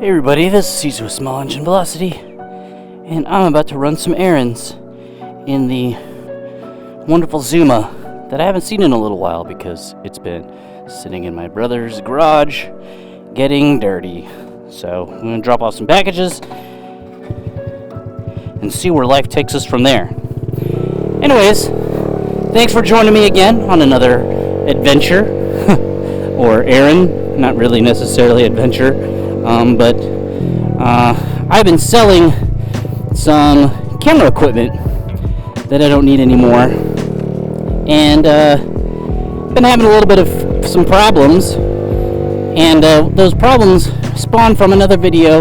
Hey everybody, this is Caesar with SmallEngineVelocity, and I'm about to run some errands in the wonderful Zuma that I haven't seen in a little while because it's been sitting in my brother's garage getting dirty. So I'm going to drop off some packages and see where life takes us from there. Anyways, thanks for joining me again on another adventure or errand, not really necessarily adventure. But I've been selling some camera equipment that I don't need anymore, and been having a little bit of some problems, and those problems spawned from another video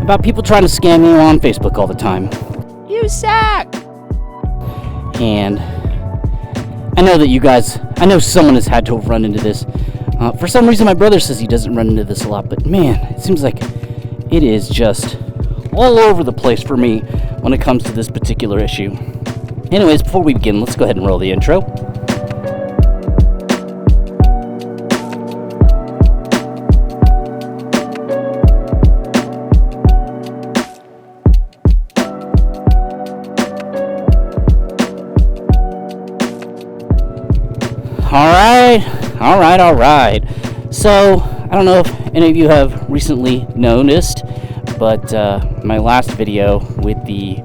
about people trying to scam me on Facebook all the time. You suck! And I know that you guys, I know someone has had to have run into this. For some reason, my brother says he doesn't run into this a lot, but man, it seems like it is just all over the place for me when it comes to this particular issue. Anyways, before we begin, let's go ahead and roll the intro. All right. So, I don't know if any of you have recently noticed, but my last video with the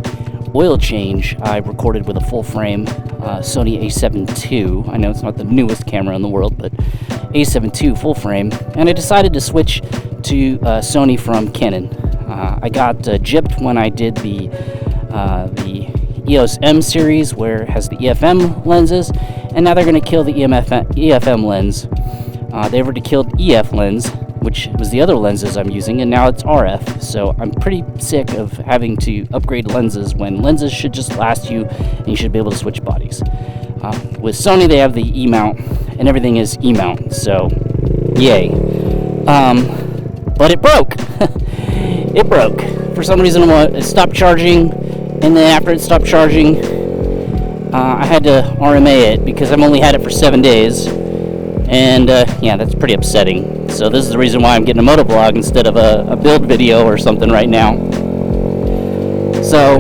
oil change, I recorded with a full frame Sony a7 II. I know it's not the newest camera in the world, but a7 II full frame, and I decided to switch to Sony from Canon. I got gypped when I did the EOS M series, where it has the EFM lenses, and now they're going to kill the EFM lens. They already killed EF lens, which was the other lenses I'm using, and now it's RF. So I'm pretty sick of having to upgrade lenses when lenses should just last you, and you should be able to switch bodies. With Sony, they have the E-mount, and everything is E-mount, so yay. But it broke. It broke. For some reason, it stopped charging, and then after it stopped charging, I had to RMA it because I've only had it for 7 days, and yeah, that's pretty upsetting. So this is the reason why I'm getting a motovlog instead of a build video or something right now. So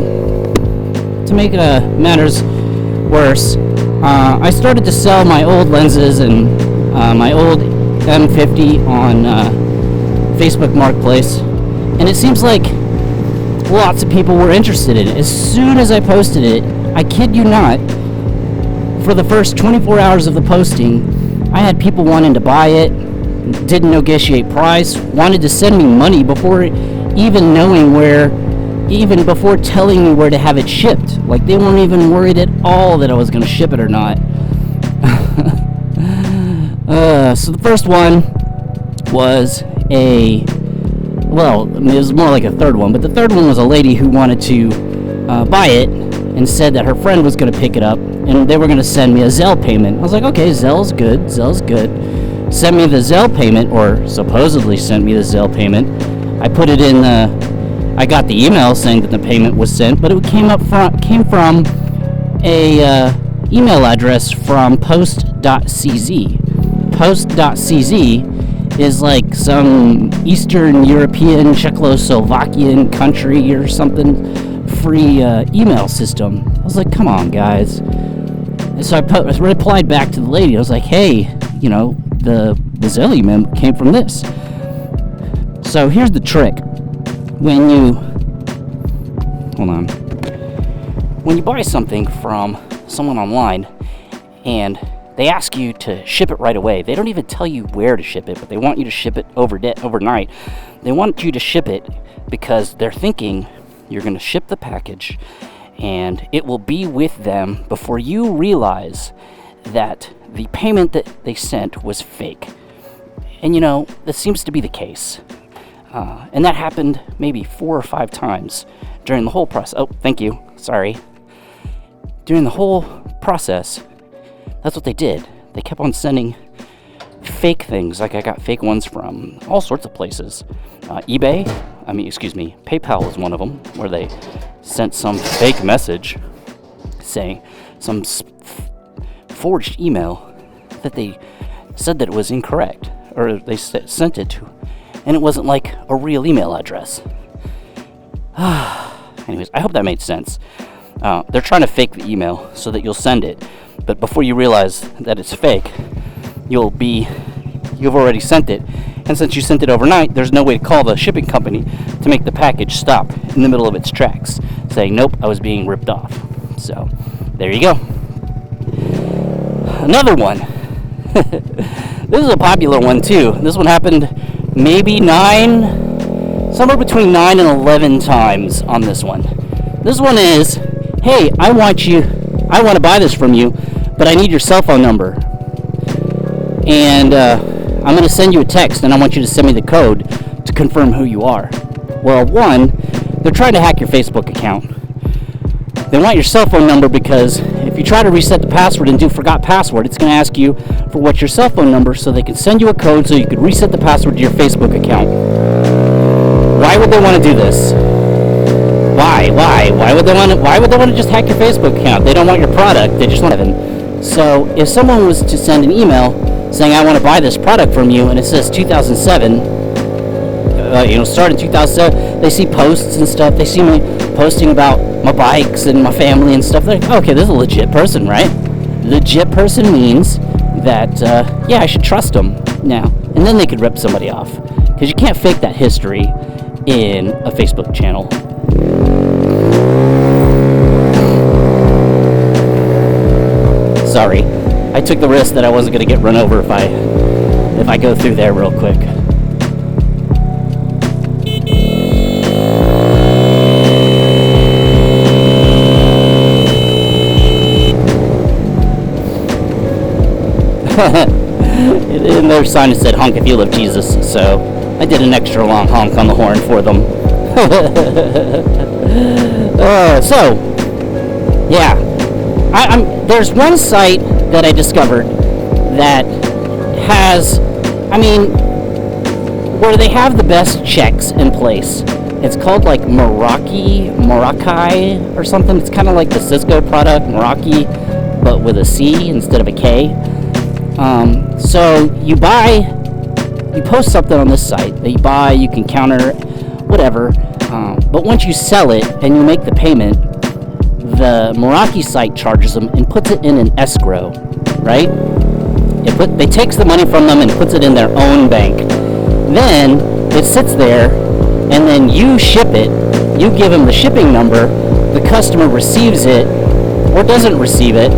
to make matters worse, I started to sell my old lenses and my old M50 on Facebook Marketplace, and it seems like lots of people were interested in it. As soon as I posted it, I kid you not, for the first 24 hours of the posting, I had people wanting to buy it, didn't negotiate price, wanted to send me money before even knowing where, even before telling me where to have it shipped. Like, they weren't even worried at all that I was going to ship it or not. So the first one was well, it was more like a third one, but the third one was a lady who wanted to buy it and said that her friend was going to pick it up, and they were going to send me a Zelle payment. I was like, okay, Zelle's good. Sent me the Zelle payment, or supposedly sent me the Zelle payment. I put it in I got the email saying that the payment was sent, but it came from a email address from post.cz. Post.cz is like some Eastern European, Czechoslovakian country or something free email system. I was like, come on, guys. And so I replied back to the lady. I was like, hey, you know, the Zelle email came from this. So here's the trick. When you buy something from someone online and they ask you to ship it right away, they don't even tell you where to ship it, but they want you to ship it overnight. They want you to ship it because they're thinking you're going to ship the package and it will be with them before you realize that the payment that they sent was fake. And you know, that seems to be the case. And that happened maybe 4 or 5 times during the whole process. Oh, thank you. Sorry. During the whole process, that's what they did. They kept on sending fake things. Like, I got fake ones from all sorts of places. PayPal was one of them, where they sent some fake message saying some forged email that they said that it was incorrect, or they sent it to and it wasn't like a real email address. Anyways, I hope that made sense. They're trying to fake the email so that you'll send it, but before you realize that it's fake, you've already sent it, and since you sent it overnight, there's no way to call the shipping company to make the package stop in the middle of its tracks, saying, nope, I was being ripped off. So, there you go. Another one. This is a popular one too. This one happened maybe somewhere between 9 and 11 times on this one. This one is, hey, I want to buy this from you, but I need your cell phone number. And I'm going to send you a text, and I want you to send me the code to confirm who you are. Well, one, they're trying to hack your Facebook account. They want your cell phone number because if you try to reset the password and do forgot password, it's going to ask you for what's your cell phone number so they can send you a code so you could reset the password to your Facebook account. Why would they want to do this? Why? Why would they want to just hack your Facebook account? They don't want your product. They just want heaven. So if someone was to send an email saying, I want to buy this product from you, and it says 2007, start in 2007, they see posts and stuff. They see me posting about my bikes and my family and stuff. They're like, okay, this is a legit person, right? Legit person means that, I should trust them now. And then they could rip somebody off. Because you can't fake that history in a Facebook channel. Sorry, I took the risk that I wasn't going to get run over if I go through there real quick. And their sign said honk if you love Jesus, so I did an extra long honk on the horn for them. There's one site that I discovered that has, where they have the best checks in place. It's called like Meraki or something. It's kind of like the Cisco product, Meraki, but with a C instead of a K. So you post something on this site that you buy, you can counter, whatever. But once you sell it and you make the payment, the Meraki site charges them and puts it in an escrow, right? They takes the money from them and puts it in their own bank. Then it sits there, and then you ship it. You give them the shipping number. The customer receives it or doesn't receive it,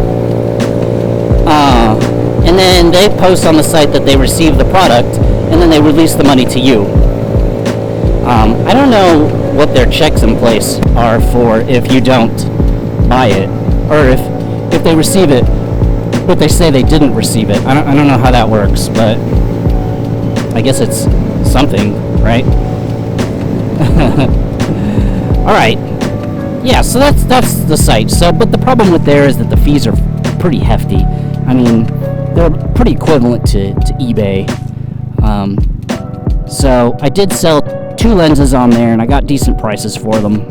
and then they post on the site that they received the product, and then they release the money to you. I don't know what their checks in place are for if you don't buy it, or if they receive it, but they say they didn't receive it. I don't know how that works, but I guess it's something, right? All right. Yeah, so that's the site. So, but the problem with there is that the fees are pretty hefty. They're pretty equivalent to eBay. So I did sell 2 lenses on there, and I got decent prices for them,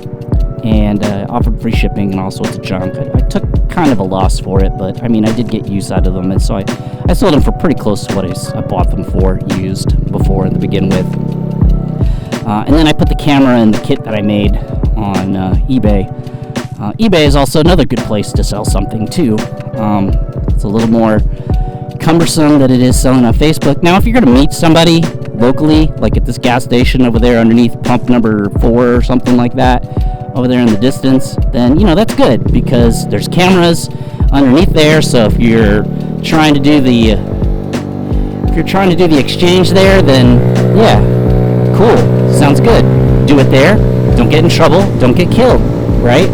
and offered free shipping and all sorts of junk. I took kind of a loss for it, but I did get use out of them, and so I sold them for pretty close to what I bought them for used before to begin with. And then I put the camera and the kit that I made on eBay. eBay is also another good place to sell something too. It's a little more cumbersome than it is selling on Facebook. Now, if you're going to meet somebody locally, like at this gas station over there underneath pump number 4 or something like that, over there in the distance, then that's good because there's cameras underneath there. So if you're trying to do the exchange there, then yeah, cool, sounds good. Do it there. Don't get in trouble. Don't get killed, right?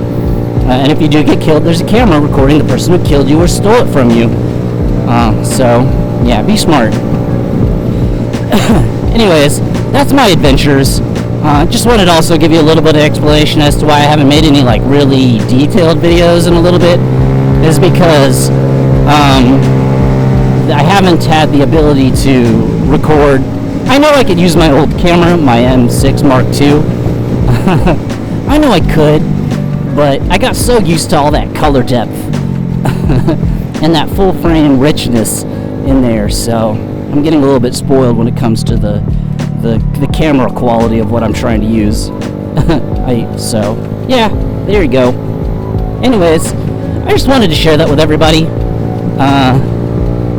And if you do get killed, there's a camera recording the person who killed you or stole it from you. So yeah, be smart. Anyways, that's my adventures. Just wanted to also give you a little bit of explanation as to why I haven't made any really detailed videos in a little bit. Is because I haven't had the ability to record. I know I could use my old camera, my M6 Mark II. I know I could, but I got so used to all that color depth and that full frame richness in there, so I'm getting a little bit spoiled when it comes to the the camera quality of what I'm trying to use. So yeah, there you go. Anyways, I just wanted to share that with everybody.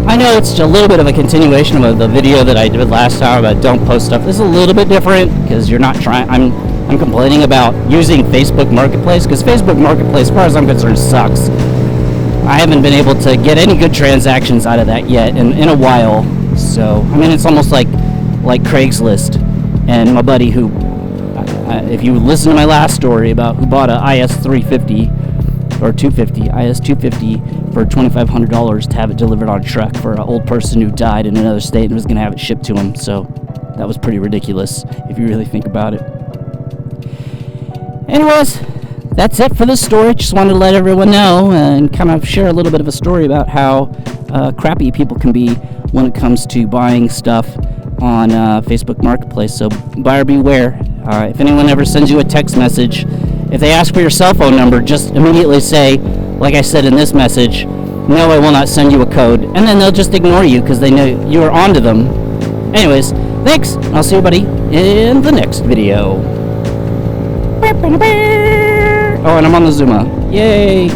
I know it's a little bit of a continuation of the video that I did last time about don't post stuff. This is a little bit different because you're not trying. I'm complaining about using Facebook Marketplace because Facebook Marketplace, as far as I'm concerned, sucks. I haven't been able to get any good transactions out of that yet in a while. So I mean, it's almost like Craigslist. And my buddy who, if you listen to my last story about who bought a IS350 or 250, IS250 for $2,500 to have it delivered on a truck for an old person who died in another state and was going to have it shipped to him. So that was pretty ridiculous if you really think about it. Anyways, that's it for this story. Just wanted to let everyone know and kind of share a little bit of a story about how crappy people can be when it comes to buying stuff on Facebook Marketplace. So buyer beware. If anyone ever sends you a text message, if they ask for your cell phone number, just immediately say, like I said in this message, no, I will not send you a code. And then they'll just ignore you because they know you are onto them. Anyways, thanks. I'll see everybody in the next video. Oh, and I'm on the Zuma. Yay!